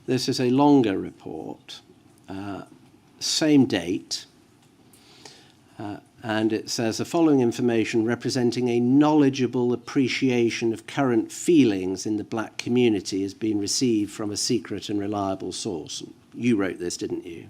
This is a longer report, same date, and it says the following information representing a knowledgeable appreciation of current feelings in the black community has been received from a secret and reliable source. You wrote this, didn't you?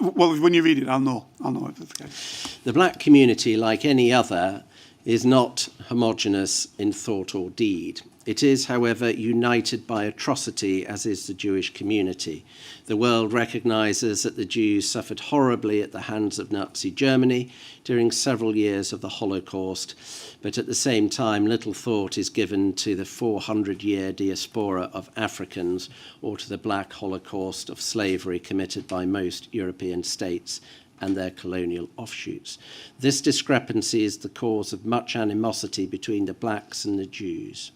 Well, when you read it, I'll know if it's the case. The black community, like any other, is not homogeneous in thought or deed. It is, however, united by atrocity, as is the Jewish community. The world recognises that the Jews suffered horribly at the hands of Nazi Germany during several years of the Holocaust, but at the same time little thought is given to the 400-year diaspora of Africans or to the black Holocaust of slavery committed by most European states and their colonial offshoots. This discrepancy is the cause of much animosity between the blacks and the Jews.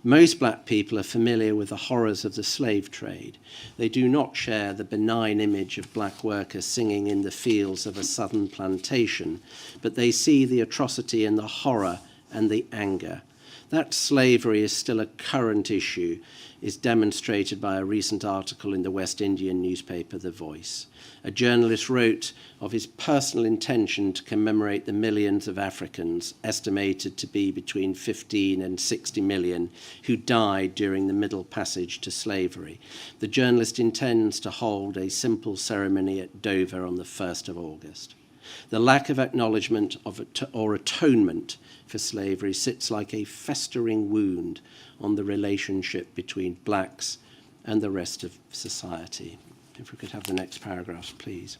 Most black people are familiar with the horrors of the slave trade. They do not share the benign image of black workers singing in the fields of a southern plantation, but they see the atrocity and the horror and the anger. That slavery is still a current issue is demonstrated by a recent article in the West Indian newspaper The Voice. A journalist wrote of his personal intention to commemorate the millions of Africans, estimated to be between 15 and 60 million, who died during the Middle Passage to slavery. The journalist intends to hold a simple ceremony at Dover on the 1st of August. The lack of acknowledgement or atonement for slavery sits like a festering wound on the relationship between blacks and the rest of society. If we could have the next paragraph, please.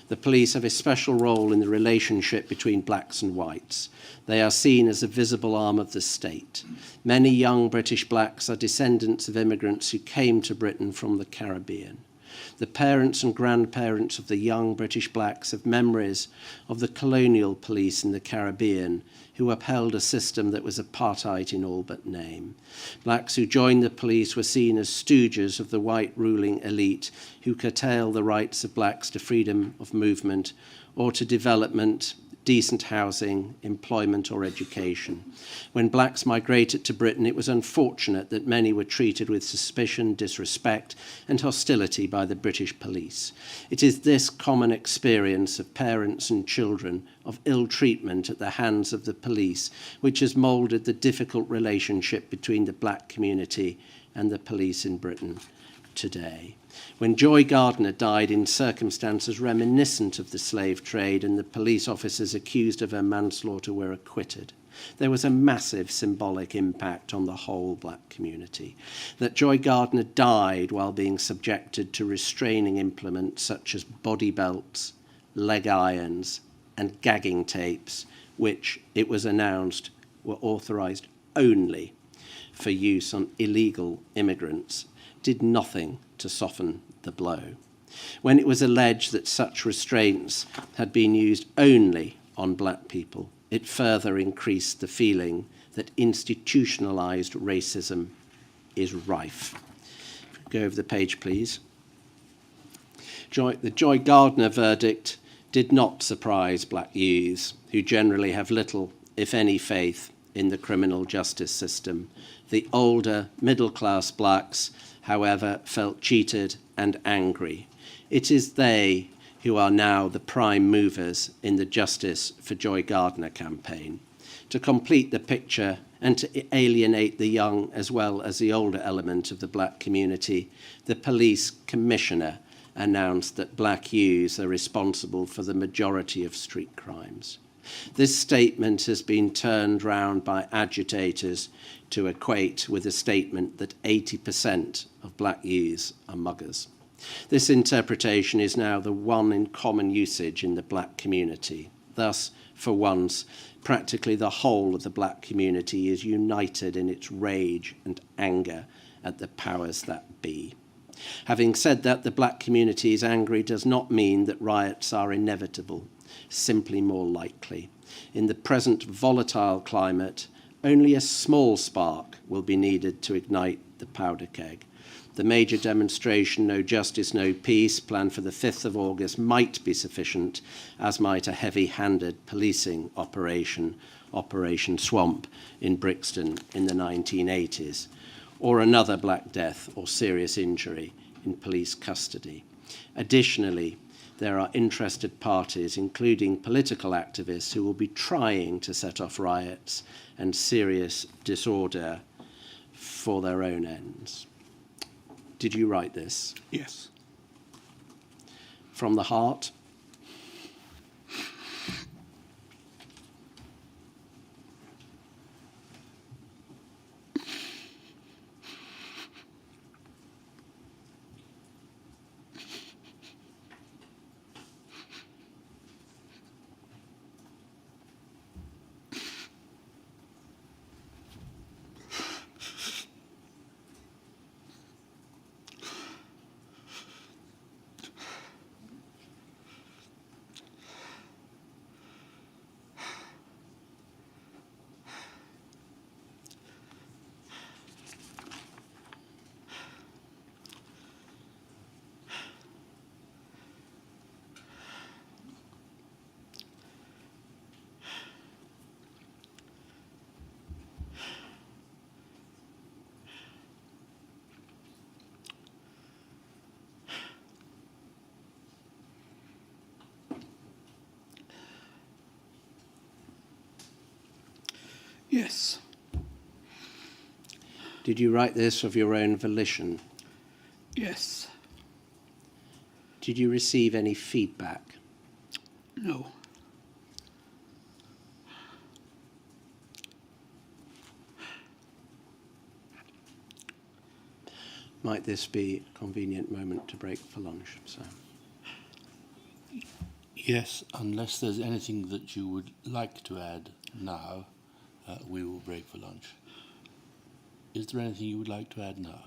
The police have a special role in the relationship between blacks and whites. They are seen as a visible arm of the state. Many young British blacks are descendants of immigrants who came to Britain from the Caribbean. The parents and grandparents of the young British blacks have memories of the colonial police in the Caribbean who upheld a system that was apartheid in all but name. Blacks who joined the police were seen as stooges of the white ruling elite who curtail the rights of blacks to freedom of movement or to development, decent housing, employment or education. When blacks migrated to Britain, it was unfortunate that many were treated with suspicion, disrespect and hostility by the British police. It is this common experience of parents and children of ill treatment at the hands of the police which has moulded the difficult relationship between the black community and the police in Britain today. When Joy Gardner died in circumstances reminiscent of the slave trade and the police officers accused of her manslaughter were acquitted, there was a massive symbolic impact on the whole black community. That Joy Gardner died while being subjected to restraining implements such as body belts, leg irons, and gagging tapes, which, it was announced, were authorised only for use on illegal immigrants, did nothing to soften the blow. When it was alleged that such restraints had been used only on black people, it further increased the feeling that institutionalised racism is rife. Go over the page, please. The Joy Gardner verdict did not surprise black youths, who generally have little, if any, faith in the criminal justice system. The older, middle-class blacks, however, felt cheated and angry. It is they who are now the prime movers in the Justice for Joy Gardner campaign. To complete the picture and to alienate the young as well as the older element of the black community, the police commissioner announced that black youths are responsible for the majority of street crimes. This statement has been turned round by agitators to equate with a statement that 80% of black youths are muggers. This interpretation is now the one in common usage in the black community. Thus, for once, practically the whole of the black community is united in its rage and anger at the powers that be. Having said that, the black community is angry does not mean that riots are inevitable, simply more likely. In the present volatile climate, only a small spark will be needed to ignite the powder keg. The major demonstration, No Justice, No Peace, planned for the 5th of August might be sufficient, as might a heavy-handed policing operation, Operation Swamp, in Brixton in the 1980s. or another Black Death or serious injury in police custody. Additionally, there are interested parties, including political activists, who will be trying to set off riots and serious disorder for their own ends. Did you write this? Yes. From the heart? Yes. Did you write this of your own volition? Yes. Did you receive any feedback? No. Might this be a convenient moment to break for lunch, sir? Yes, unless there's anything that you would like to add now, we will break for lunch. Is there anything you would like to add now?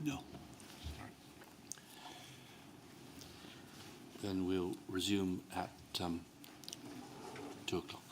No. Then we'll resume at 2 o'clock.